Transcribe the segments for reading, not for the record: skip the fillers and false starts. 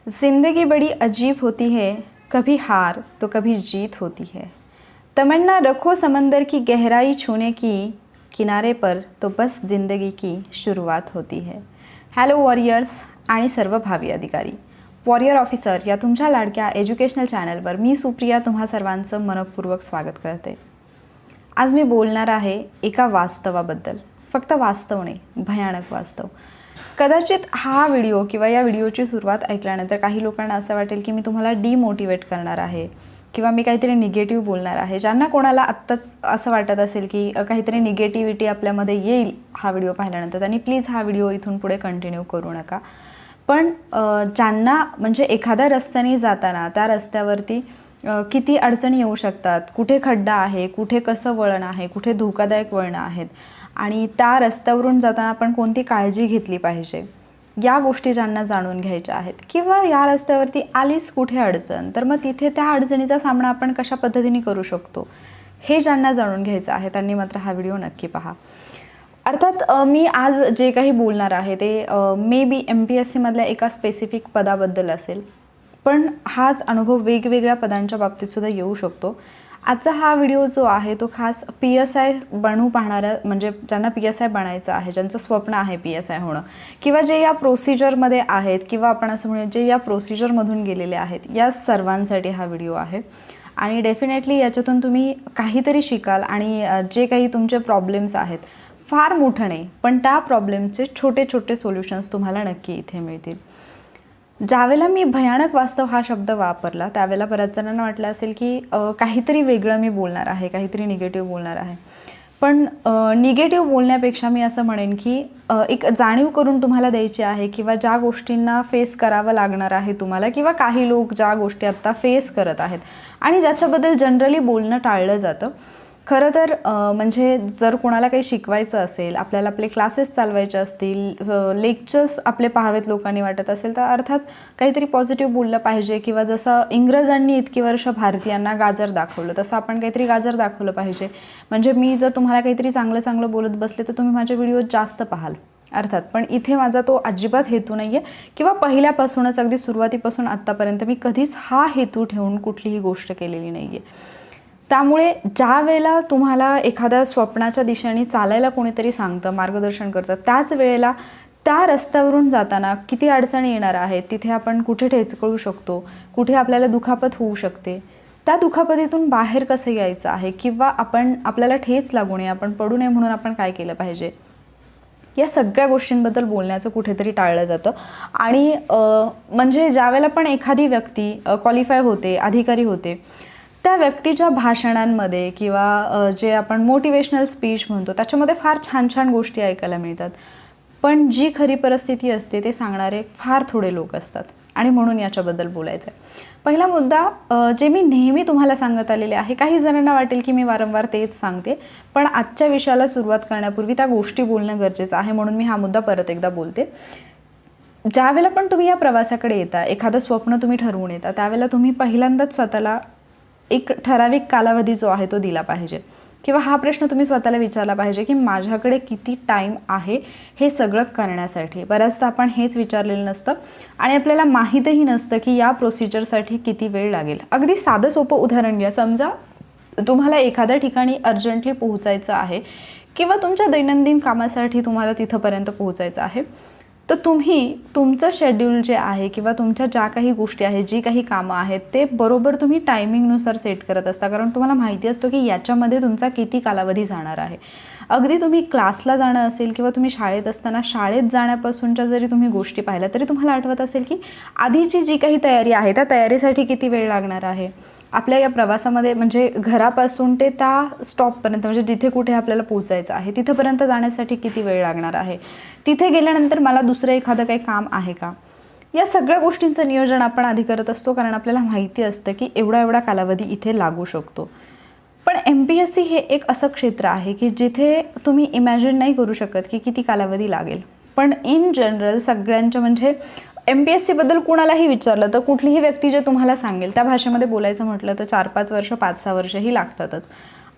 जिंदगी बड़ी अजीब होती है, कभी हार तो कभी जीत होती है। तमन्ना रखो समंदर की गहराई छूने की, किनारे पर तो बस जिंदगी की शुरुआत होती है। हॅलो वॉरियर्स आणि सर्व भावी अधिकारी, वॉरियर ऑफिसर या तुमच्या लाडक्या एज्युकेशनल चॅनलवर मी सुप्रिया तुम्हा सर्वांचं मनपूर्वक स्वागत करते। आज मी बोलणार आहे एका वास्तवाबद्दल, फक्त वास्तव नाही, भयानक वास्तव। कदाचित हा व्हिडिओ किंवा या व्हिडिओची सुरुवात ऐकल्यानंतर काही लोकांना असं वाटेल की मी तुम्हाला डिमोटिवेट करणार आहे किंवा मी काहीतरी निगेटिव्ह बोलणार आहे। ज्यांना कोणाला आत्ताच असं वाटत असेल की काहीतरी निगेटिव्हिटी आपल्यामध्ये येईल हा व्हिडिओ पाहिल्यानंतर, त्यांनी प्लीज हा व्हिडिओ इथून पुढे कंटिन्यू करू नका। पण ज्यांना म्हणजे एखाद्या रस्त्याने जाताना त्या रस्त्यावरती किती अडचणी येऊ शकतात, कुठे खड्डा आहे, कुठे कसं वळण आहे, कुठे धोकादायक वळणं आहेत आणि त्या रस्त्यावरून जाताना आपण कोणती काळजी घेतली पाहिजे, या गोष्टी ज्यांना जाणून घ्यायच्या आहेत किंवा या रस्त्यावरती आलीच कुठे अडचण तर मग तिथे त्या अडचणीचा सामना आपण कशा पद्धतीने करू शकतो, हे ज्यांना जाणून घ्यायचं आहे त्यांनी मात्र हा व्हिडिओ नक्की पहा। अर्थात मी आज जे काही बोलणार आहे ते मे बी MPSC मधल्या एका स्पेसिफिक पदाबद्दल असेल, पण हाच अनुभव वेगवेगळ्या पदांच्या बाबतीत सुद्धा येऊ शकतो। आजचा हा व्हिडिओ जो आहे तो खास PSI बनू पाहणाऱ्या, म्हणजे ज्यांना PSI बनायचं आहे, ज्यांचं स्वप्न आहे PSI होणं, किंवा जे या प्रोसिजरमध्ये आहेत किंवा आपण असं म्हणूया जे या प्रोसिजरमधून गेलेले आहेत, या सर्वांसाठी हा व्हिडिओ आहे। आणि डेफिनेटली याच्यातून तुम्ही काहीतरी शिकाल आणि जे काही तुमचे प्रॉब्लेम्स आहेत, फार मोठं नाही पण त्या प्रॉब्लेमचे छोटे छोटे सोल्युशन्स तुम्हाला नक्की इथे मिळतील। ज्यावेळेला मी भयानक वास्तव हा शब्द वापरला त्यावेळेला बऱ्याच जणांना वाटलं असेल की काहीतरी वेगळं मी बोलणार आहे, काहीतरी निगेटिव्ह बोलणार आहे। पण निगेटिव्ह बोलण्यापेक्षा मी असं म्हणेन की एक जाणीव करून तुम्हाला द्यायची आहे किंवा ज्या गोष्टींना फेस करावं लागणार आहे तुम्हाला, किंवा काही लोक ज्या गोष्टी आत्ता फेस करत आहेत आणि ज्याच्याबद्दल जनरली बोलणं टाळलं जातं। खरं तर म्हणजे जर कोणाला काही शिकवायचं असेल, आपल्याला आपले क्लासेस चालवायचे असतील, लेक्चर्स आपले पाहावेत लोकांनी वाटत असेल, तर अर्थात काहीतरी पॉझिटिव्ह बोललं पाहिजे। किंवा जसं इंग्रजांनी इतकी वर्ष भारतीयांना गाजर दाखवलं तसं आपण काहीतरी गाजर दाखवलं पाहिजे। म्हणजे मी जर तुम्हाला काहीतरी चांगलं चांगलं बोलत बसले तर तुम्ही माझे व्हिडिओ जास्त पाहाल अर्थात, पण इथे माझा तो अजिबात हेतू नाही आहे किंवा पहिल्यापासूनच अगदी सुरुवातीपासून आत्तापर्यंत मी कधीच हा हेतू ठेवून कुठलीही गोष्ट केलेली नाही आहे। त्यामुळे ज्या वेळेला तुम्हाला एखाद्या स्वप्नाच्या दिशेने चालायला कोणीतरी सांगतं, मार्गदर्शन करतं, त्याच वेळेला त्या रस्त्यावरून जाताना किती अडचणी येणार आहेत, तिथे आपण कुठे ठेचकळू शकतो, कुठे आपल्याला दुखापत होऊ शकते, त्या दुखापतीतून बाहेर कसं यायचं आहे, किंवा आपल्याला ठेच लागू नये, आपण पडू नये म्हणून आपण काय केलं पाहिजे, या सगळ्या गोष्टींबद्दल बोलण्याचं कुठेतरी टाळलं जातं। आणि म्हणजे ज्यावेळेला पण एखादी व्यक्ती क्वालिफाय होते, अधिकारी होते, त्या व्यक्तीच्या भाषणांमध्ये किंवा जे आपण मोटिवेशनल स्पीच म्हणतो त्याच्यामध्ये फार छान छान गोष्टी ऐकायला मिळतात, पण जी खरी परिस्थिती असते ते सांगणारे फार थोडे लोक असतात आणि म्हणून याच्याबद्दल बोलायचं आहे। पहिला मुद्दा जे मी नेहमी तुम्हाला सांगत आलेले आहे, काही जणांना वाटेल की मी वारंवार तेच सांगते, पण आजच्या विषयाला सुरुवात करण्यापूर्वी त्या गोष्टी बोलणं गरजेचं आहे, म्हणून मी हा मुद्दा परत एकदा बोलते। ज्यावेळेला पण तुम्ही या प्रवासाकडे येता, एखादं स्वप्न तुम्ही ठरवून येता, त्यावेळेला तुम्ही पहिल्यांदाच स्वतःला एक ठराविक कालावधी जो आहे तो दिला पाहिजे, किंवा हा प्रश्न तुम्ही स्वतःला विचारला पाहिजे की माझ्याकडे किती टाईम आहे हे सगळं करण्यासाठी। बऱ्याचदा आपण हेच विचारलेलं नसतं आणि आपल्याला माहीतही नसतं की या प्रोसिजरसाठी किती वेळ लागेल। अगदी साधं सोपं उदाहरण घ्या, समजा तुम्हाला एखाद्या ठिकाणी अर्जंटली पोहोचायचं आहे किंवा तुमच्या दैनंदिन कामासाठी तुम्हाला तिथंपर्यंत पोहोचायचं आहे, तर तुम्ही तुमचं शेड्यूल जे आहे किंवा तुमच्या ज्या काही गोष्टी आहेत, जी काही कामं आहेत, ते बरोबर तुम्ही टायमिंगनुसार सेट करत असता, कारण तुम्हाला माहिती असतो की याच्यामध्ये तुमचा किती कालावधी जाणार आहे। अगदी तुम्ही क्लासला जाणं असेल किंवा तुम्ही शाळेत असताना शाळेत जाण्यापासूनच्या जरी तुम्ही गोष्टी पाहिल्या तरी तुम्हाला आठवत असेल की आधीची जी काही तयारी आहे त्या तयारीसाठी किती वेळ लागणार आहे। आपल्या या प्रवासामध्ये म्हणजे घरापासून ते त्या स्टॉपपर्यंत, म्हणजे जिथे कुठे आपल्याला पोहोचायचं आहे तिथंपर्यंत जाण्यासाठी किती वेळ लागणार आहे, तिथे गेल्यानंतर मला दुसरं एखादं काही काम आहे का, या सगळ्या गोष्टींचं नियोजन आपण आधी करत असतो, कारण आपल्याला माहिती असतं की एवढा एवढा कालावधी इथे लागू शकतो। पण MPSC हे एक असं क्षेत्र आहे की जिथे तुम्ही इमॅजिन नाही करू शकत की किती कालावधी लागेल, पण इन जनरल सगळ्यांच्या म्हणजे MPSC बद्दल कुणालाही विचारलं तर कुठलीही व्यक्ती जे तुम्हाला सांगेल त्या भाषेमध्ये बोलायचं म्हटलं तर 4-5 वर्ष 5-6 वर्षही लागतातच,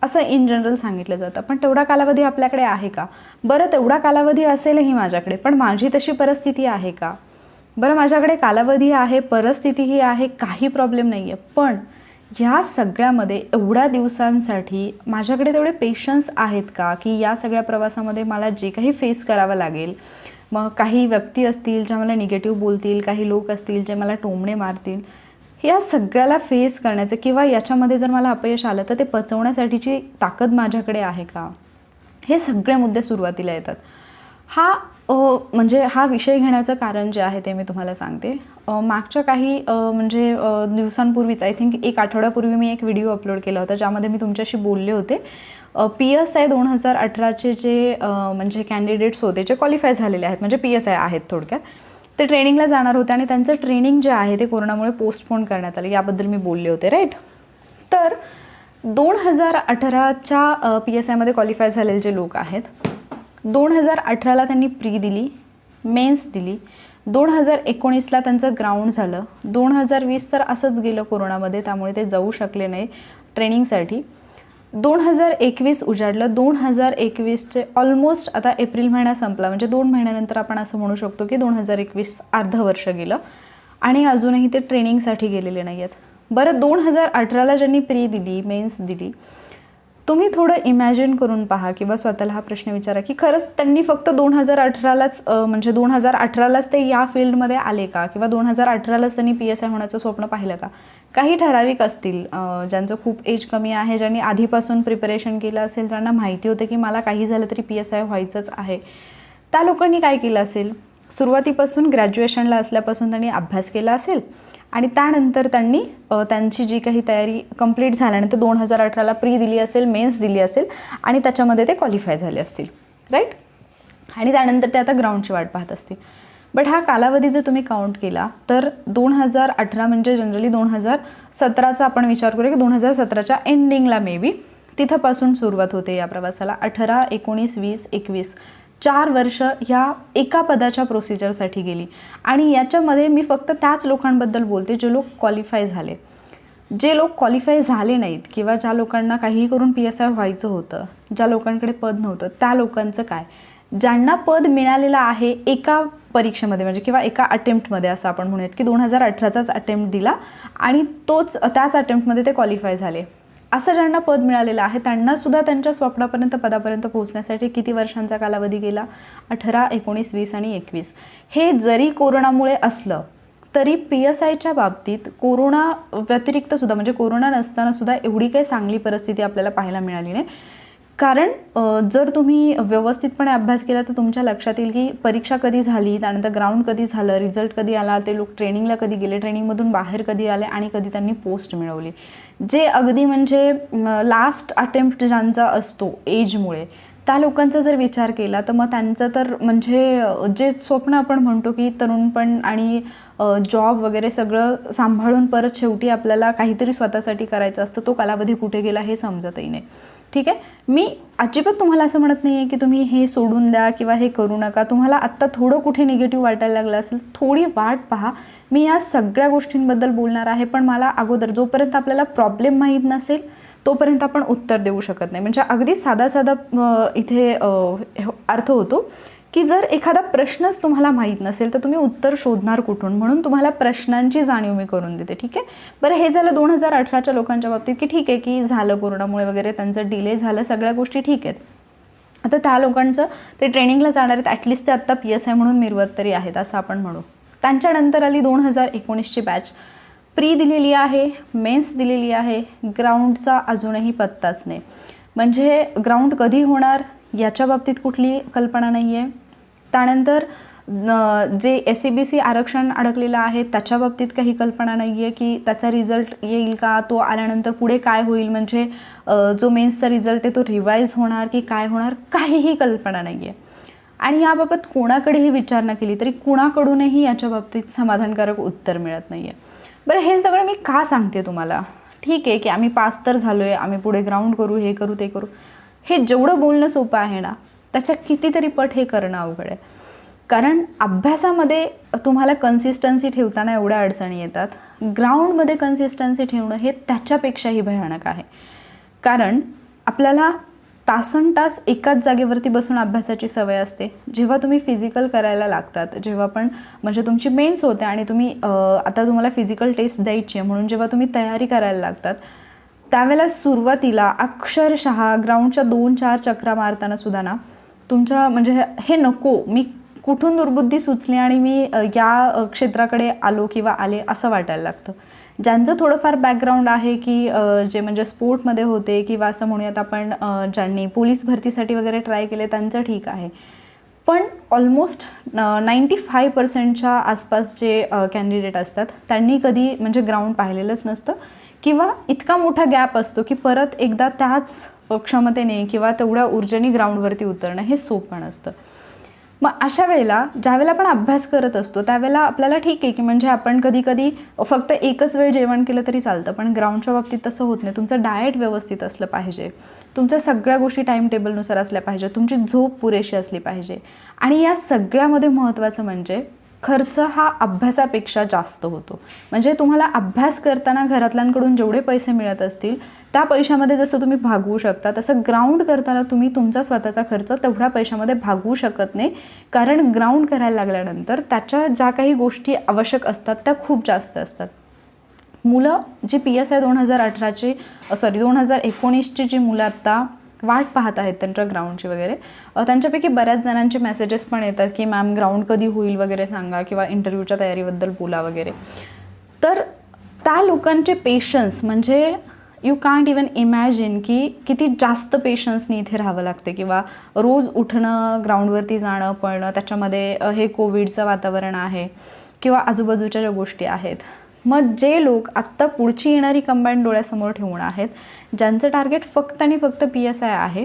असं इन जनरल सांगितलं जातं। पण तेवढा कालावधी आपल्याकडे आहे का? बरं, तेवढा कालावधी असेलही माझ्याकडे, पण माझी तशी परिस्थिती आहे का? बरं, माझ्याकडे कालावधी आहे, परिस्थितीही आहे, काही प्रॉब्लेम नाही आहे, पण ह्या सगळ्यामध्ये एवढ्या दिवसांसाठी माझ्याकडे तेवढे पेशन्स आहेत का, की या सगळ्या प्रवासामध्ये मला जे काही फेस करावं लागेल, मग काही व्यक्ती असतील ज्या मला निगेटिव्ह बोलतील, काही लोक असतील जे मला टोमणे मारतील, या सगळ्याला फेस करण्याचं किंवा याच्यामध्ये जर मला अपयश आलं तर ते पचवण्यासाठीची ताकद माझ्याकडे आहे का, हे सगळे मुद्दे सुरुवातीला येतात. म्हणजे हा विषय घेण्याचं कारण जे आहे ते मी तुम्हाला सांगते. मागच्या काही दिवसांपूर्वीच, आय थिंक 1 आठवड्यापूर्वी मी एक व्हिडिओ अपलोड केला होता ज्यामध्ये मी तुमच्याशी बोलले होते. PSI 2018चे जे म्हणजे कॅन्डिडेट्स होते जे क्वालिफाय झालेले आहेत, म्हणजे PSI आहेत थोडक्यात, ते ट्रेनिंगला जाणार होते आणि त्यांचं ट्रेनिंग जे आहे ते कोरोनामुळे पोस्टपोन करण्यात आलं, याबद्दल मी बोलले होते, राईट. तर 2018च्या PSIमध्ये क्वालिफाय झालेले जे लोक आहेत, 2018ला त्यांनी प्री दिली, मेन्स दिली, 2019ला त्यांचं ग्राउंड झालं, 2020 तर असंच गेलं कोरोनामध्ये, त्यामुळे ते जाऊ शकले नाही ट्रेनिंगसाठी. 2021 उजाडलं. 2021चे ऑलमोस्ट आता एप्रिल महिना संपला, म्हणजे 2 महिन्यानंतर आपण असं म्हणू शकतो की 2021 अर्ध वर्ष गेलं आणि अजूनही ते ट्रेनिंगसाठी गेलेले नाही आहेत. बरं, 2018ला ज्यांनी प्री दिली, मेन्स दिली, तुम्ही थोडं इमॅजिन करून पहा किंवा स्वतःला हा प्रश्न विचारा की खरंच त्यांनी फक्त 2018लाच ते या फील्डमध्ये आले का, किंवा 2018लाच त्यांनी PSI होण्याचं स्वप्न पाहिलं का. काही ठराविक असतील ज्यांचं खूप एज कमी आहे, ज्यांनी आधीपासून प्रिपरेशन केलं असेल, ज्यांना माहिती होतं की मला काही झालं तरी PSI व्हायचंच आहे, त्या लोकांनी काय केलं असेल, सुरुवातीपासून ग्रॅज्युएशनला असल्यापासून त्यांनी अभ्यास केला असेल आणि त्यानंतर त्यांनी त्यांची जी काही तयारी कंप्लीट झाल्यानंतर 2018ला प्री दिली असेल, मेन्स दिली असेल आणि त्याच्यामध्ये ते क्वालिफाय झाले असतील, राईट. आणि त्यानंतर ते आता ग्राउंडची वाट पाहत असतील. बट हा कालावधी जर तुम्ही काउंट केला तर 2018 म्हणजे जनरली 2017चा आपण विचार करूया की 2017च्या एंडिंगला मे बी तिथंपासून सुरुवात होते या प्रवासाला. 18, 19, 20, 21 4 वर्ष ह्या एका पदाच्या प्रोसिजरसाठी गेली. आणि याच्यामध्ये मी फक्त त्याच लोकांबद्दल बोलते जे लोक क्वालिफाय झाले. जे लोक क्वालिफाय झाले नाहीत किंवा ज्या लोकांना काहीही करून PSI व्हायचं होतं, ज्या लोकांकडे पद नव्हतं, त्या लोकांचं काय, ज्यांना पद मिळालेलं आहे एका परीक्षेमध्ये म्हणजे किंवा एका अटेम्प्टमध्ये, असं आपण म्हणूयात की 2018चाच अटेम्प्ट दिला आणि त्याच अटेम्प्टमध्ये ते क्वालिफाय झाले, असं ज्यांना पद मिळालेलं आहे त्यांनासुद्धा त्यांच्या स्वप्नापर्यंत, पदापर्यंत पोहोचण्यासाठी किती वर्षांचा कालावधी गेला, 18, 19, 20 आणि 21. हे जरी कोरोनामुळे असलं तरी PSIच्या बाबतीत कोरोना व्यतिरिक्त सुद्धा, म्हणजे कोरोना नसताना सुद्धा एवढी काही चांगली परिस्थिती आपल्याला पाहायला मिळाली नाही. कारण जर तुम्ही व्यवस्थितपणे अभ्यास केला तर तुमच्या लक्षात येईल की परीक्षा कधी झाली, त्यानंतर ग्राउंड कधी झालं, रिझल्ट कधी आला, ते लोक ट्रेनिंगला कधी गेले, ट्रेनिंगमधून बाहेर कधी आले आणि कधी त्यांनी पोस्ट मिळवली. जे अगदी म्हणजे लास्ट अटेम्प्ट ज्यांचा असतो एजमुळे, त्या लोकांचा जर विचार केला तर मग त्यांचं तर म्हणजे जे स्वप्न आपण म्हणतो की तरुणपण आणि जॉब वगैरे सगळं सांभाळून परत शेवटी आपल्याला काहीतरी स्वतःसाठी करायचं असतं, तो कालावधी कुठे गेला हे समजतही नाही. ठीक आहे, मी अजिबात तुम्हाला असं म्हणत नाही आहे की तुम्ही हे सोडून द्या किंवा हे करू नका. तुम्हाला आत्ता थोडं कुठे निगेटिव्ह वाटायला लागलं असेल, थोडी वाट पहा. मी या सगळ्या गोष्टींबद्दल बोलणार आहे, पण मला अगोदर जोपर्यंत आपल्याला प्रॉब्लेम माहीत नसेल तोपर्यंत आपण उत्तर देऊ शकत नाही. म्हणजे अगदी साधा इथे अर्थ होतो की जर एखादा प्रश्नच तुम्हाला माहीत नसेल तर तुम्ही उत्तर शोधणार कुठून, म्हणून तुम्हाला प्रश्नांची जाणीव मी करून देते. ठीक आहे, बरं, हे झालं 2018च्या लोकांच्या बाबतीत की ठीक आहे की झालं कोरोनामुळे वगैरे त्यांचं डिले झालं, सगळ्या गोष्टी ठीक आहेत. आता त्या लोकांचं ते ट्रेनिंगला जाणार आहेत, ॲटलिस्ट ते आत्ता PSI म्हणून मिरवत तरी आहेत असं आपण म्हणू. त्यांच्यानंतर आली 2019ची बॅच, प्री दिलेली आहे, मेन्स दिलेली आहे, ग्राउंडचा अजूनही पत्ताच नाही. म्हणजे ग्राउंड कधी होणार याच्या बाबतीत कुठली कल्पना नाही आहे. त्यानंतर जे SCBC आरक्षण अडकलेलं आहे त्याच्या बाबतीत काही कल्पना नाही आहे की त्याचा रिझल्ट येईल का, तो आल्यानंतर पुढे काय होईल, म्हणजे जो मेन्सचा रिझल्ट आहे तो रिवाईज होणार की काय होणार, काहीही कल्पना नाही आहे. आणि याबाबत कोणाकडेही विचार न केली तरी कुणाकडूनही याच्या बाबतीत समाधानकारक उत्तर मिळत नाही आहे. बरं, हे सगळं मी का सांगते तुम्हाला, ठीक आहे की आम्ही पास तर झालो आहे, आम्ही पुढे ग्राउंड करू, हे करू, ते करू, हे जेवढं बोलणं सोपं आहे ना त्याच्या कितीतरी पट हे करणं अवघड आहे. कारण अभ्यासामध्ये तुम्हाला कन्सिस्टन्सी ठेवताना एवढ्या अडचणी येतात, ग्राउंडमध्ये कन्सिस्टन्सी ठेवणं हे त्याच्यापेक्षाही भयानक आहे. कारण आपल्याला तासनतास एकाच जागेवरती बसून अभ्यासाची सवय असते. जेव्हा तुम्ही फिजिकल करायला लागतात, जेव्हा पण म्हणजे तुमची मेन्स होते आणि तुम्ही आता तुम्हाला फिजिकल टेस्ट द्यायची आहे म्हणून जेव्हा तुम्ही तयारी करायला लागतात, त्यावेळेला सुरुवातीला अक्षरशः ग्राउंडच्या 2-4 चक्रा मारताना सुद्धा ना तुमच्या म्हणजे हे नको, मी कुठून दुर्बुद्धी सुचली आणि मी या क्षेत्राकडे आलो किंवा आले असं वाटायला लागतं. ज्यांचं थोडंफार बॅकग्राऊंड आहे की जे म्हणजे स्पोर्टमध्ये होते किंवा असं म्हणूयात आपण ज्यांनी पोलीस भरतीसाठी वगैरे ट्राय केले त्यांचं ठीक आहे. पण ऑलमोस्ट 95% आसपास जे कॅन्डिडेट असतात त्यांनी कधी म्हणजे ग्राउंड पाहिलेलंच नसतं किंवा इतका मोठा गॅप असतो की परत एकदा त्याच क्षमतेने किंवा तेवढ्या ऊर्जेने ग्राउंडवरती उतरणं हे सोपं नसतं. मग अशा वेळेला ज्यावेळेला आपण अभ्यास करत असतो त्यावेळेला आपल्याला ठीक आहे की म्हणजे आपण कधी कधी फक्त एकच वेळ जेवण केलं तरी चालतं, पण ग्राउंडच्या बाबतीत तसं होत नाही. तुमचं डाएट व्यवस्थित असलं पाहिजे, तुमच्या सगळ्या गोष्टी टाईम टेबलनुसार असल्या पाहिजे, तुमची झोप पुरेशी असली पाहिजे. आणि या सगळ्यामध्ये महत्त्वाचं म्हणजे खर्च हा अभ्यासापेक्षा जास्त होतो. म्हणजे तुम्हाला अभ्यास करताना घरातल्यांकडून जेवढे पैसे मिळत असतील त्या पैशामध्ये जसं तुम्ही भागवू शकता, तसं ग्राउंड करताना तुम्ही तुमचा स्वतःचा खर्च तेवढ्या पैशामध्ये भागवू शकत नाही. कारण ग्राउंड करायला लागल्यानंतर त्याच्या ज्या काही गोष्टी आवश्यक असतात त्या खूप जास्त असतात. मुलं जी PSI 2019ची जी मुलं आत्ता वाट पाहत आहेत त्यांच्या ग्राउंडची वगैरे, त्यांच्यापैकी बऱ्याच जणांचे मेसेजेस पण येतात की मॅम ग्राउंड कधी होईल वगैरे सांगा किंवा इंटरव्ह्यूच्या तयारीबद्दल बोला वगैरे. तर त्या लोकांचे पेशन्स म्हणजे यू कांट इवन इमॅजिन की किती जास्त पेशन्सनी इथे राहावं लागते किंवा रोज उठणं, ग्राउंडवरती जाणं, पण त्याच्यामध्ये हे कोविडचं वातावरण आहे किंवा आजूबाजूच्या ज्या गोष्टी आहेत. मग जे लोक आत्ता पुढची येणारी कंबाईन डोळ्यासमोर ठेवून आहेत, ज्यांचं टार्गेट फक्त आणि फक्त PSI आहे,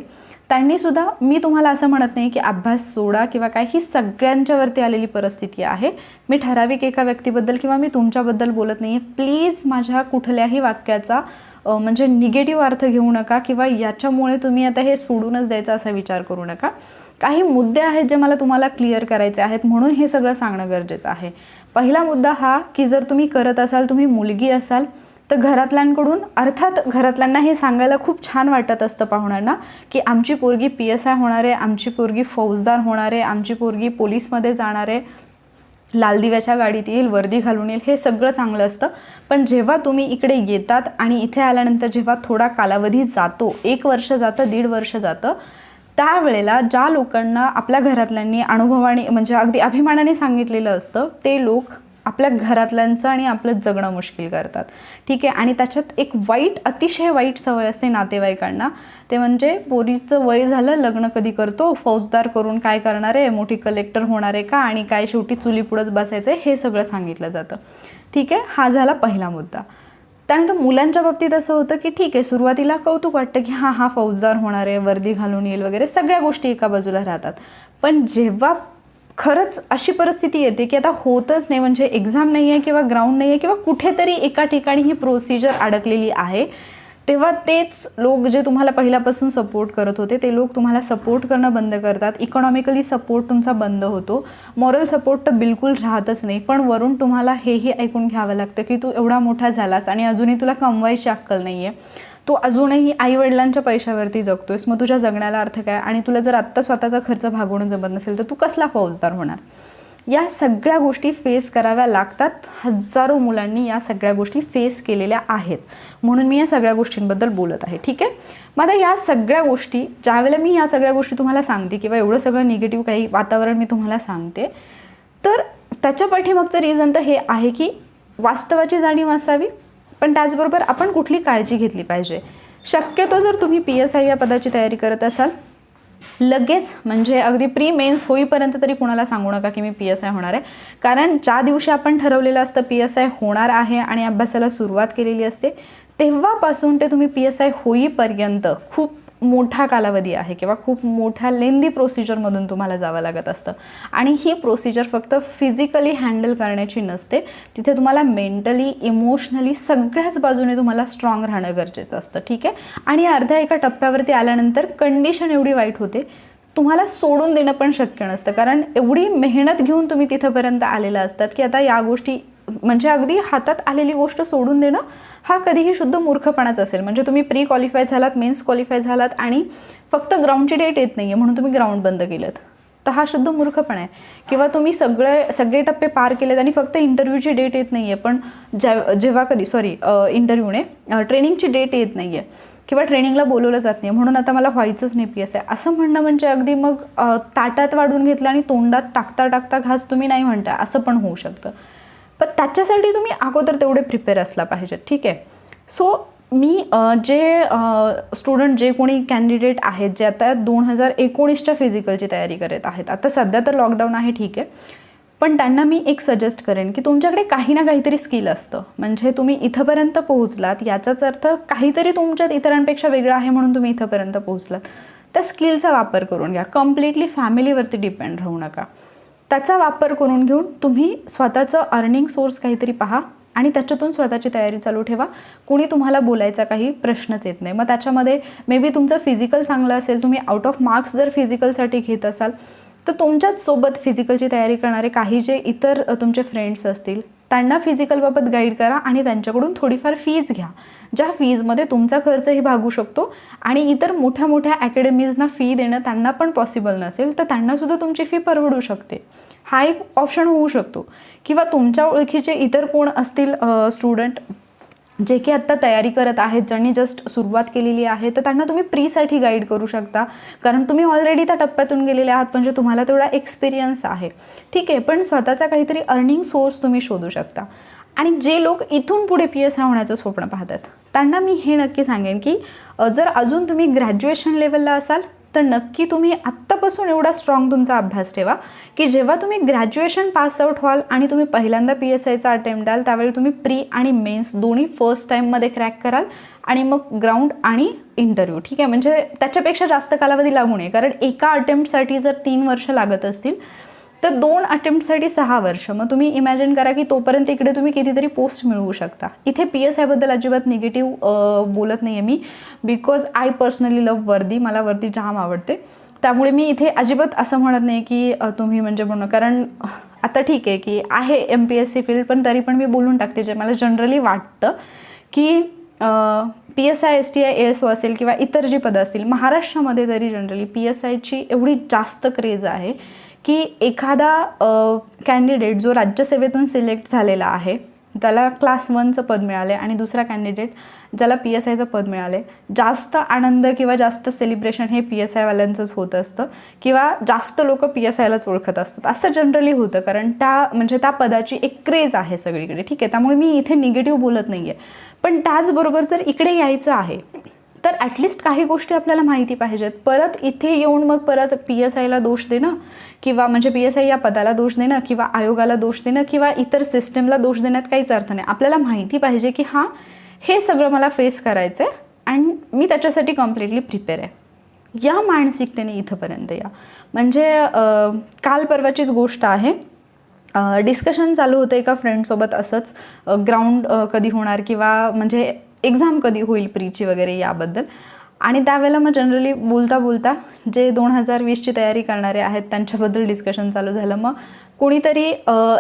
त्यांनीसुद्धा, मी तुम्हाला असं म्हणत नाही की अभ्यास सोडा किंवा काय, ही सगळ्यांच्यावरती आलेली परिस्थिती आहे. मी ठराविक एका व्यक्तीबद्दल किंवा मी तुमच्याबद्दल बोलत नाही आहे. प्लीज माझ्या कुठल्याही वाक्याचा म्हणजे निगेटिव्ह अर्थ घेऊ नका किंवा याच्यामुळे तुम्ही आता हे सोडूनच द्यायचा असा विचार करू नका. काही मुद्दे आहेत जे मला तुम्हाला क्लिअर करायचे आहेत म्हणून हे सगळं सांगणं गरजेचं आहे. पहिला मुद्दा हा की जर तुम्ही करत असाल, तुम्ही मुलगी असाल, तर घरातल्यांकडून, अर्थात घरातल्यांना हे सांगायला खूप छान वाटत असतं पाहुण्यांना की आमची पोरगी PSI होणार आहे, आमची पोरगी फौजदार होणार आहे, आमची पोरगी पोलीसमध्ये जाणार आहे, लाल दिव्याच्या गाडीत येईल, वर्दी घालून येईल, हे सगळं चांगलं असतं. पण जेव्हा तुम्ही इकडे येतात आणि इथे आल्यानंतर जेव्हा थोडा कालावधी जातो, 1 वर्ष जातं, 1.5 वर्ष जातं, त्यावेळेला ज्या लोकांना आपल्या घरातल्यांनी अनुभवाने म्हणजे अगदी अभिमानाने सांगितलेलं असतं, ते लोक आपल्या घरातल्यांचं आणि आपलं जगणं मुश्किल करतात. ठीक आहे. आणि त्याच्यात एक वाईट, अतिशय वाईट सवय असते नातेवाईकांना, ते म्हणजे पोरीचं वय झालं, लग्न कधी करतो, फौजदार करून काय करणार आहे, मोठी कलेक्टर होणार आहे का, आणि काय शेवटी चुलीपुढंच बसायचं आहे, हे सगळं सांगितलं जातं. ठीक आहे. हा झाला पहिला मुद्दा. त्यानंतर मुलांच्या बाबतीत असं होतं की ठीक आहे, सुरुवातीला कौतुक वाटतं की हा फौजदार होणार आहे, वर्दी घालून येईल वगैरे, सगळ्या गोष्टी एका बाजूला राहतात. पण जेव्हा खरंच अशी परिस्थिती येते की आता होतच नाही, म्हणजे एक्झाम नाही आहे किंवा ग्राउंड नाही आहे किंवा कुठेतरी एका ठिकाणी ही प्रोसिजर अडकलेली आहे, तेव्हा तेच लोक जे तुम्हाला पहिल्यापासून सपोर्ट करत होते ते लोक तुम्हाला सपोर्ट करणं बंद करतात. इकॉनॉमिकली सपोर्ट तुमचा बंद होतो, मॉरल सपोर्ट तर बिलकुल राहतच नाही. पण वरून तुम्हाला हेही ऐकून घ्यावं लागतं की तू एवढा मोठा झालास आणि अजूनही तुला कमवायची अक्कल नाही आहे, तू अजूनही आईवडिलांच्या पैशावरती जगतोयस, मग तुझ्या जगण्याला अर्थ काय, आणि तुला जर आत्ता स्वतःचा खर्च भागवणं जमत नसेल तर तू कसला फौजदार होणार. या सगळ्या गोष्टी फेस कराव्या लागतात. हजारो मुलांनी या सगळ्या गोष्टी फेस केलेल्या आहेत, म्हणून मी या सगळ्या गोष्टींबद्दल बोलत आहे. ठीक आहे. मग आता या सगळ्या गोष्टी, ज्यावेळेला मी या सगळ्या गोष्टी तुम्हाला सांगते किंवा एवढं सगळं निगेटिव्ह काही वातावरण मी तुम्हाला सांगते, तर त्याच्या पाठीमागचं रिझन तर हे आहे की वास्तवाची जाणीव असावी, पण त्याचबरोबर आपण कुठली काळजी घेतली पाहिजे. शक्यतो जर तुम्ही PSI या पदाची तयारी करत असाल, लगेच म्हणजे अगदी प्री मेन्स होईपर्यंत तरी कुणाला सांगू नका की मी PSI होणार आहे. कारण ज्या दिवशी आपण ठरवलेलं असतं PSI होणार आहे आणि अभ्यासाला सुरुवात केलेली असते, तेव्हापासून ते तुम्ही PSI होईपर्यंत खूप मोठा कालावधी आहे किंवा खूप मोठ्या लेंदी प्रोसिजरमधून तुम्हाला जावं लागत असतं. आणि ही प्रोसिजर फक्त फिजिकली हँडल करण्याची नसते, तिथे तुम्हाला मेंटली, इमोशनली सगळ्याच बाजूने तुम्हाला स्ट्रॉंग राहणं गरजेचं असतं. ठीक आहे. आणि अर्ध्या एका टप्प्यावरती आल्यानंतर कंडिशन एवढी वाईट होते, तुम्हाला सोडून देणं पण शक्य नसतं, कारण एवढी मेहनत घेऊन तुम्ही तिथंपर्यंत आलेला असतात की आता या गोष्टी म्हणजे अगदी हातात आलेली गोष्ट सोडून देणं हा कधीही शुद्ध मूर्खपणाच असेल. म्हणजे तुम्ही प्री क्वालिफाय झालात, मेन्स क्वालिफाय झालात आणि फक्त ग्राउंडची डेट येत नाही आहे म्हणून तुम्ही ग्राउंड बंद केलं, तर हा शुद्ध मूर्खपणा आहे. किंवा तुम्ही सगळे टप्पे पार केलेत आणि फक्त इंटरव्ह्यूची डेट येत नाही आहे, पण जेव्हा कधी इंटरव्ह्यूने ट्रेनिंगची डेट येत नाही आहे किंवा ट्रेनिंगला बोलवलं जात नाही म्हणून आता मला व्हायचंच नाही PSI असं म्हणणं म्हणजे अगदी मग ताटात वाढून घेतलं आणि तोंडात टाकता टाकता घास तुम्ही नाही म्हणता असं पण होऊ शकतं. पण त्याच्यासाठी तुम्ही अगोदर तेवढे प्रिपेअर असला पाहिजे. ठीक आहे. सो मी जे स्टुडंट जे कोणी कॅन्डिडेट आहेत जे आता 2019च्या फिजिकलची तयारी करत आहेत, आता सध्या तर लॉकडाऊन आहे ठीक आहे, पण त्यांना मी एक सजेस्ट करेन की तुमच्याकडे काही ना काहीतरी स्किल असतं. म्हणजे तुम्ही इथंपर्यंत पोहोचलात याचाच अर्थ काहीतरी तुमच्यात इतरांपेक्षा वेगळं आहे म्हणून तुम्ही इथंपर्यंत पोहोचलात. त्या स्किलचा वापर करून घ्या. कम्प्लिटली फॅमिलीवरती डिपेंड राहू नका. त्याचा वापर करून घेऊन तुम्ही स्वतःचं अर्निंग सोर्स काहीतरी पहा आणि त्याच्यातून स्वतःची तयारी चालू ठेवा. कोणी तुम्हाला बोलायचा काही प्रश्नच येत नाही. मग त्याच्यामध्ये मे बी तुमचं फिजिकल चांगलं असेल, तुम्ही आउट ऑफ मार्क्स जर फिजिकलसाठी घेत असाल तर तुमच्याच सोबत फिजिकलची तयारी करणारे काही जे इतर तुमचे फ्रेंड्स असतील त्यांना फिजिकलबाबत गाईड करा आणि त्यांच्याकडून थोडीफार फीज घ्या, ज्या फीजमध्ये तुमचा खर्चही भागू शकतो आणि इतर मोठ्या मोठ्या अकॅडमीजना फी देणं त्यांना पण पॉसिबल नसेल तर त्यांनासुद्धा तुमची फी परवडू शकते. हा एक ऑप्शन होऊ शकतो. किंवा तुमच्या ओळखीचे इतर कोण असतील स्टुडंट जे की आत्ता तयारी करत आहेत, ज्यांनी जस्ट सुरुवात केलेली आहे, तर त्यांना तुम्ही प्रीसाठी गाईड करू शकता कारण तुम्ही ऑलरेडी त्या टप्प्यातून गेलेले आहात, म्हणजे तुम्हाला तेवढा एक्सपिरियन्स आहे. ठीक आहे. पण स्वतःचा काहीतरी अर्निंग सोर्स तुम्ही शोधू शकता. आणि जे लोक इथून पुढे PSI होण्याचं स्वप्न पाहतात त्यांना मी हे नक्की सांगेन की जर अजून तुम्ही ग्रॅज्युएशन लेवलला असाल तर नक्की तुम्ही आत्तापासून एवढा स्ट्रॉंग तुमचा अभ्यास ठेवा की जेव्हा तुम्ही ग्रॅज्युएशन पास आउट व्हाल आणि तुम्ही पहिल्यांदा PSIचा अटेम्प्ट द्याल त्यावेळी तुम्ही प्री आणि मेन्स दोन्ही फर्स्ट टाईममध्ये क्रॅक कराल आणि मग ग्राउंड आणि इंटरव्ह्यू. ठीक आहे. म्हणजे त्याच्यापेक्षा जास्त कालावधी लागू नये कारण एका अटेम्प्टसाठी जर 3 वर्ष लागत असतील तर 2 अटेम्प्टसाठी 6 वर्ष. मग तुम्ही इमॅजिन करा की तोपर्यंत इकडे तुम्ही कितीतरी पोस्ट मिळवू शकता. इथे PSIबद्दल अजिबात निगेटिव्ह बोलत नाही आहे मी, बिकॉज आय पर्सनली लव्ह वर्दी. मला वर्दी जाम आवडते. त्यामुळे मी इथे अजिबात असं म्हणत नाही की तुम्ही म्हणजे म्हणणं, कारण आता ठीक आहे की आहे MPSC फील्ड, पण तरी पण मी बोलून टाकते जे मला जनरली वाटतं की PSI STI ASO असेल किंवा इतर जी पदं असतील महाराष्ट्रामध्ये तरी जनरली PSIची एवढी जास्त क्रेज आहे की एखादा कॅन्डिडेट जो राज्यसेवेतून सिलेक्ट झालेला आहे, ज्याला क्लास 1चं पद मिळाले आणि दुसरा कॅन्डिडेट ज्याला PSIचं पद मिळाले, जास्त आनंद किंवा जास्त सेलिब्रेशन हे PSIवाल्यांचंच होत असतं किंवा जास्त लोक PSIलाच ओळखत असतात असं जनरली होतं कारण त्या पदाची एक क्रेज आहे सगळीकडे. ठीक आहे. त्यामुळे मी इथे निगेटिव्ह बोलत नाही आहे. पण त्याचबरोबर जर इकडे यायचं आहे तर ॲटलिस्ट काही गोष्टी आपल्याला माहिती पाहिजेत. परत इथे येऊन मग परत PSIला दोष देणं किंवा म्हणजे PSI या पदाला दोष देणं किंवा आयोगाला दोष देणं किंवा इतर सिस्टमला दोष देण्यात काहीच अर्थ नाही. आपल्याला माहिती पाहिजे की हां हे सगळं मला फेस करायचं आहे अँड मी त्याच्यासाठी कम्प्लिटली प्रिपेअर आहे. या मानसिकतेने इथंपर्यंत या. म्हणजे काल परवाचीच गोष्ट आहे, डिस्कशन चालू होतं एका फ्रेंडसोबत असंच ग्राउंड कधी होणार किंवा म्हणजे एक्झाम कधी होईल प्रीची वगैरे याबद्दल. आणि त्यावेळेला मग जनरली बोलता बोलता जे 2020ची तयारी करणारे आहेत त्यांच्याबद्दल डिस्कशन चालू झालं. मग कोणीतरी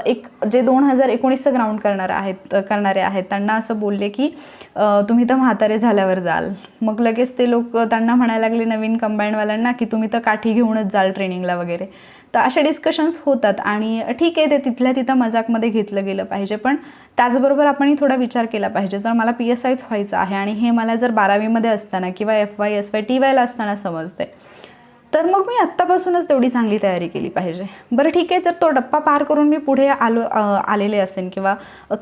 एक जे 2019चं ग्राउंड करणारे आहेत त्यांना असं बोलले की तुम्ही तर म्हातारे झाल्यावर जाल. मग लगेच ते लोक त्यांना म्हणायला लागले नवीन कंबाईंडवाल्यांना की तुम्ही तर काठी घेऊनच जाल ट्रेनिंगला वगैरे. तर असे डिस्कशन्स होतात आणि ठीक आहे ते तिथल्या तिथं मजाकमध्ये घेतलं गेलं पाहिजे, पण त्याचबरोबर आपण थोडा विचार केला पाहिजे. जर मला PSIच व्हायचं आहे आणि हे मला जर 12वीमध्ये असताना किंवा FY SY TYला असताना समजते तर मग मी आत्तापासूनच तेवढी चांगली तयारी केली पाहिजे. बरं ठीक आहे. जर तो टप्पा पार करून मी पुढे आलेले असेल किंवा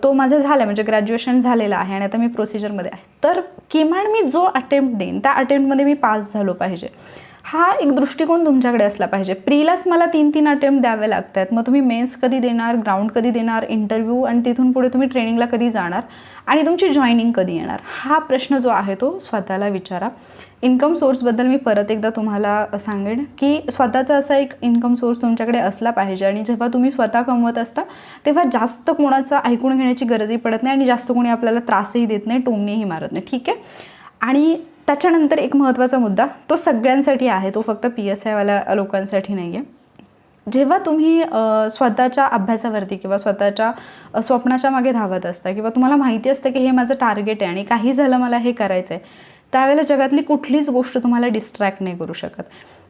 तो माझं झालं म्हणजे ग्रॅज्युएशन झालेलं आहे आणि आता मी प्रोसिजरमध्ये आहे तर किमान मी जो अटेम्प्ट देईन त्या अटेम्प्टमध्ये मी पास झालो पाहिजे. हा एक दृष्टिकोन तुमच्याकडे असला पाहिजे. प्रीलाच मला 3 अटेम्प्ट द्यावे लागत आहेत, मग तुम्ही मेन्स कधी देणार, ग्राउंड कधी देणार, इंटरव्ह्यू आणि तिथून पुढे तुम्ही ट्रेनिंगला कधी जाणार आणि तुमची जॉईनिंग कधी येणार, हा प्रश्न जो आहे तो स्वतःला विचारा. इन्कम सोर्सबद्दल मी परत एकदा तुम्हाला सांगेन की स्वतःचा असा एक इन्कम सोर्स तुमच्याकडे असला पाहिजे आणि जेव्हा तुम्ही स्वतः कमवत असता तेव्हा जास्त कोणाचं ऐकून घेण्याची गरजही पडत नाही आणि जास्त कोणी आपल्याला त्रासही देत नाही, टोमणेही मारत नाही. ठीक आहे. आणि त्याच्यानंतर एक महत्त्वाचा मुद्दा तो सगळ्यांसाठी आहे, तो फक्त PSIवाल्या लोकांसाठी नाही आहे. जेव्हा तुम्ही स्वतःच्या अभ्यासावरती किंवा स्वतःच्या स्वप्नाच्या मागे धावत असता किंवा तुम्हाला माहिती असतं की हे माझं टार्गेट आहे आणि काही झालं मला हे करायचं आहे, त्यावेळेला जगातली कुठलीच गोष्ट तुम्हाला डिस्ट्रॅक्ट नाही करू शकत.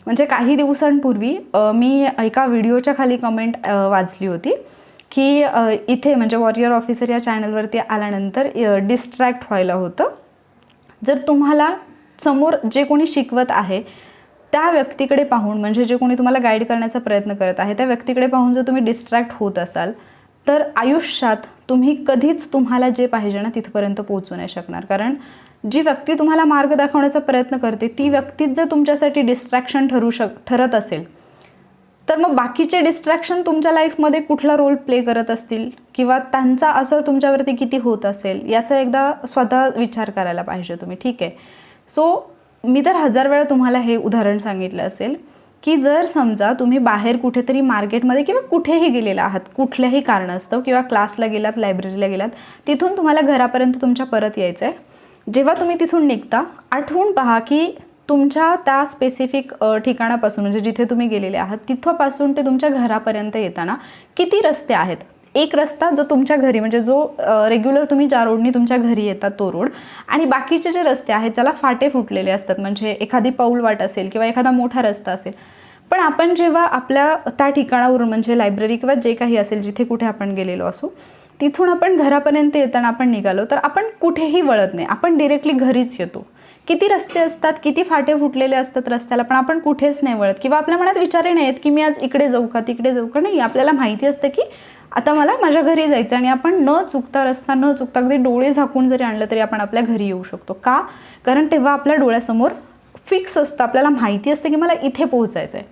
म्हणजे काही दिवसांपूर्वी मी एका व्हिडिओच्या खाली कमेंट वाचली होती की इथे म्हणजे वॉरियर ऑफिसर या चॅनलवरती आल्यानंतर डिस्ट्रॅक्ट व्हायला होतं. जर तुम्हाला समोर जे कोणी शिकवत आहे त्या व्यक्तीकडे पाहून, म्हणजे जे कोणी तुम्हाला गाईड करण्याचा प्रयत्न करत आहे त्या व्यक्तीकडे पाहून जर तुम्ही डिस्ट्रॅक्ट होत असाल तर आयुष्यात तुम्ही कधीच तुम्हाला जे पाहिजे ना तिथपर्यंत पोहोचू नाही शकणार. कारण जी व्यक्ती तुम्हाला मार्ग दाखवण्याचा प्रयत्न करते ती व्यक्तीच जर तुमच्यासाठी डिस्ट्रॅक्शन ठरत असेल तर मग बाकीचे डिस्ट्रॅक्शन तुमच्या लाईफमध्ये कुठला रोल प्ले करत असतील किंवा त्यांचा असर तुमच्यावरती किती होत असेल याचा एकदा स्वतः विचार करायला पाहिजे तुम्ही. ठीक आहे. सो मी तर 1000 वेळा तुम्हाला हे उदाहरण सांगितलं असेल की जर समजा तुम्ही बाहेर कुठेतरी मार्केटमध्ये किंवा कुठेही गेलेला आहात, कुठल्याही कारणास्तव किंवा क्लासला गेलात, लायब्ररीला गेलात, तिथून तुम्हाला घरापर्यंत तुमच्या परत यायचं आहे. जेव्हा तुम्ही तिथून निघता आठवून पहा की तुमच्या त्या स्पेसिफिक ठिकाणापासून म्हणजे जिथे तुम्ही गेलेले आहात तिथपासून ते तुमच्या घरापर्यंत येताना किती रस्ते आहेत. एक रस्ता जो तुमच्या घरी म्हणजे जो रेग्युलर तुम्ही ज्या रोडनी तुमच्या घरी येतात तो रोड, आणि बाकीचे जे रस्ते आहेत ज्याला फाटे फुटलेले असतात म्हणजे एखादी पाऊल वाट असेल किंवा एखादा मोठा रस्ता असेल. पण आपण जेव्हा आपल्या त्या ठिकाणावरून म्हणजे लायब्ररी किंवा जे काही असेल जिथे कुठे आपण गेलेलो असू तिथून आपण घरापर्यंत येताना आपण निघालो तर आपण कुठेही वळत नाही, आपण डिरेक्टली घरीच येतो. किती रस्ते असतात, किती फाटे फुटलेले असतात रस्त्याला, पण आपण कुठेच नाही वळत किंवा आपल्या मनात विचारही नाही आहेत की मी आज इकडे जाऊ का तिकडे जाऊ का. नाही, आपल्याला माहिती असतं की आता मला माझ्या घरी जायचं आणि आपण न चुकता रस्ता न चुकता अगदी डोळे झाकून जरी आणलं तरी आपण आपल्या घरी येऊ शकतो. का? कारण तेव्हा आपल्या डोळ्यासमोर फिक्स असतं, आपल्याला माहिती असतं की मला इथे पोहोचायचं आहे.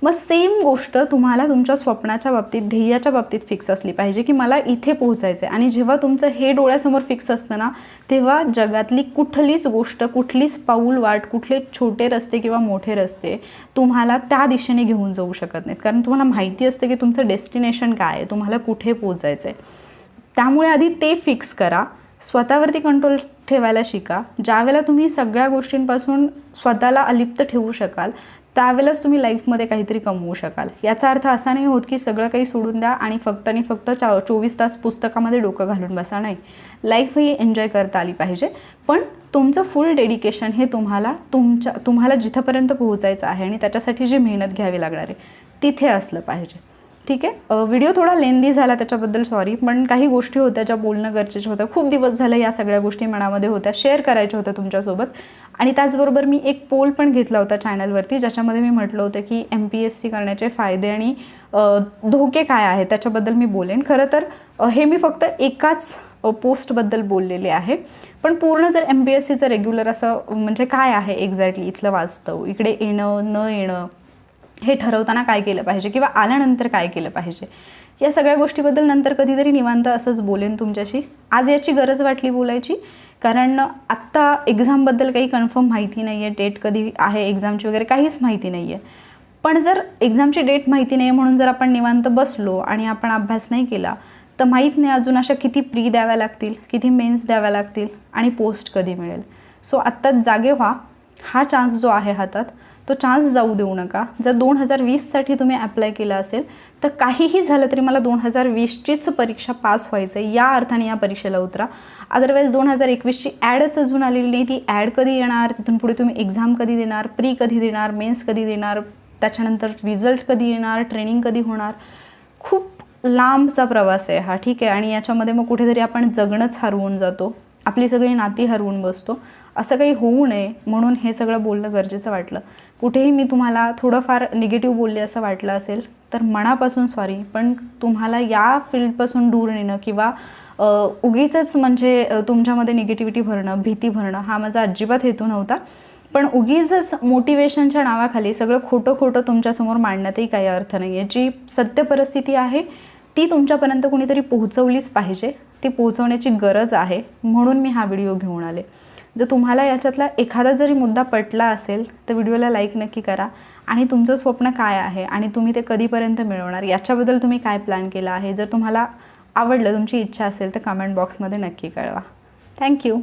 मग सेम गोष्ट तुम्हाला तुमच्या स्वप्नाच्या बाबतीत, ध्येयाच्या बाबतीत फिक्स असली पाहिजे की मला इथे पोहोचायचं आहे. आणि जेव्हा तुमचं हे डोळ्यासमोर फिक्स असतं ना तेव्हा जगातली कुठलीच गोष्ट, कुठलीच पाऊल वाट, कुठले छोटे रस्ते किंवा मोठे रस्ते तुम्हाला त्या दिशेने घेऊन जाऊ शकत नाहीत. कारण तुम्हाला माहिती असतं की तुमचं डेस्टिनेशन काय आहे, तुम्हाला कुठे पोहोचायचं आहे. त्यामुळे आधी ते फिक्स करा, स्वतःवरती कंट्रोल ठेवायला शिका. ज्यावेळेला तुम्ही सगळ्या गोष्टींपासून स्वतःला अलिप्त ठेवू शकाल त्यावेळेलाच तुम्ही लाईफमध्ये काहीतरी कमवू शकाल. याचा अर्थ असा नाही होत की सगळं काही सोडून द्या आणि फक्त 24 तास पुस्तकामध्ये डोकं घालून बसा. नाही, लाईफही एन्जॉय करता आली पाहिजे, पण तुमचं फुल डेडिकेशन हे तुम्हाला जिथंपर्यंत पोहोचायचं आहे आणि त्याच्यासाठी जी मेहनत घ्यावी लागणार आहे तिथे असलं पाहिजे. ठीक आहे. व्हिडिओ थोडा लेंदी झाला त्याच्याबद्दल सॉरी, पण काही गोष्टी होत्या ज्या बोलणं गरजेचं होतं. खूप दिवस झाले या सगळ्या गोष्टी मनामध्ये होत्या, शेअर करायच्या होत्या तुमच्यासोबत. आणि त्याचबरोबर मी एक पोल पण घेतला होता चॅनलवरती ज्याच्यामध्ये मी म्हटलं होतं की MPSC करण्याचे फायदे आणि धोके काय आहेत त्याच्याबद्दल मी बोलेन. खरं तर हे मी फक्त एकाच पोस्टबद्दल बोललेले आहे, पण पूर्ण जर MPSCचं रेग्युलर असं म्हणजे काय आहे एक्झॅक्टली इथलं वास्तव, इकडे येणं न येणं हे ठरवताना काय केलं पाहिजे किंवा आल्यानंतर काय केलं पाहिजे, या सगळ्या गोष्टीबद्दल नंतर कधीतरी निवांत असंच बोलेन तुमच्याशी. आज याची गरज वाटली बोलायची कारण आत्ता एक्झामबद्दल काही कन्फर्म माहिती नाही आहे, डेट कधी आहे एक्झामची वगैरे काहीच माहिती नाही आहे. पण जर एक्झामची डेट माहिती नाही आहे म्हणून जर आपण निवांत बसलो आणि आपण अभ्यास नाही केला तर माहीत नाही अजून अशा किती प्री द्याव्या लागतील, किती मेन्स द्याव्या लागतील आणि पोस्ट कधी मिळेल. सो आत्ताच जागे व्हा. हा चान्स जो आहे हातात तो चान्स जाऊ देऊ नका. जर 2020साठी तुम्ही अप्लाय केलं असेल तर काहीही झालं तरी मला 2020चीच परीक्षा पास व्हायचं आहे या अर्थाने या परीक्षेला उतरा. अदरवाईज 2021ची ॲडच अजून आलेली नाही, ती ॲड कधी येणार, तिथून पुढे तुम्ही एक्झाम कधी देणार, प्री कधी देणार, मेन्स कधी देणार, त्याच्यानंतर रिझल्ट कधी येणार, ट्रेनिंग कधी होणार, खूप लांबचा प्रवास आहे हा. ठीक आहे. आणि याच्यामध्ये मग कुठेतरी आपण जगणंच हरवून जातो, आपली सगळी नाती हरवून बसतो. असं काही होऊ नये म्हणून हे सगळं बोलणं गरजेचं वाटलं. कुठेही मी तुम्हाला थोडंफार निगेटिव्ह बोलले असं वाटलं असेल तर मनापासून सॉरी, पण तुम्हाला या फील्डपासून दूर नेणं किंवा उगीचच म्हणजे तुमच्यामध्ये निगेटिव्हिटी भरणं, भीती भरणं हा माझा अजिबात हेतू नव्हता. पण उगीचच मोटिवेशनच्या नावाखाली सगळं खोटं खोटं तुमच्यासमोर मांडण्यातही काही अर्थ नाही आहे. जी सत्य परिस्थिती आहे ती तुमच्यापर्यंत कोणीतरी पोहोचवलीच पाहिजे, ती पोहोचवण्याची गरज आहे म्हणून मी हा व्हिडिओ घेऊन आले. जर तुम्हाला याच्यातला एखादा जरी मुद्दा पटला असेल तर व्हिडिओला लाईक नक्की करा. आणि तुमचं स्वप्न काय आहे आणि तुम्ही ते कधीपर्यंत मिळवणार याच्याबद्दल तुम्ही काय प्लॅन केला आहे, जर तुम्हाला आवडलं, तुमची इच्छा असेल तर कमेंट बॉक्समध्ये नक्की कळवा. थँक्यू.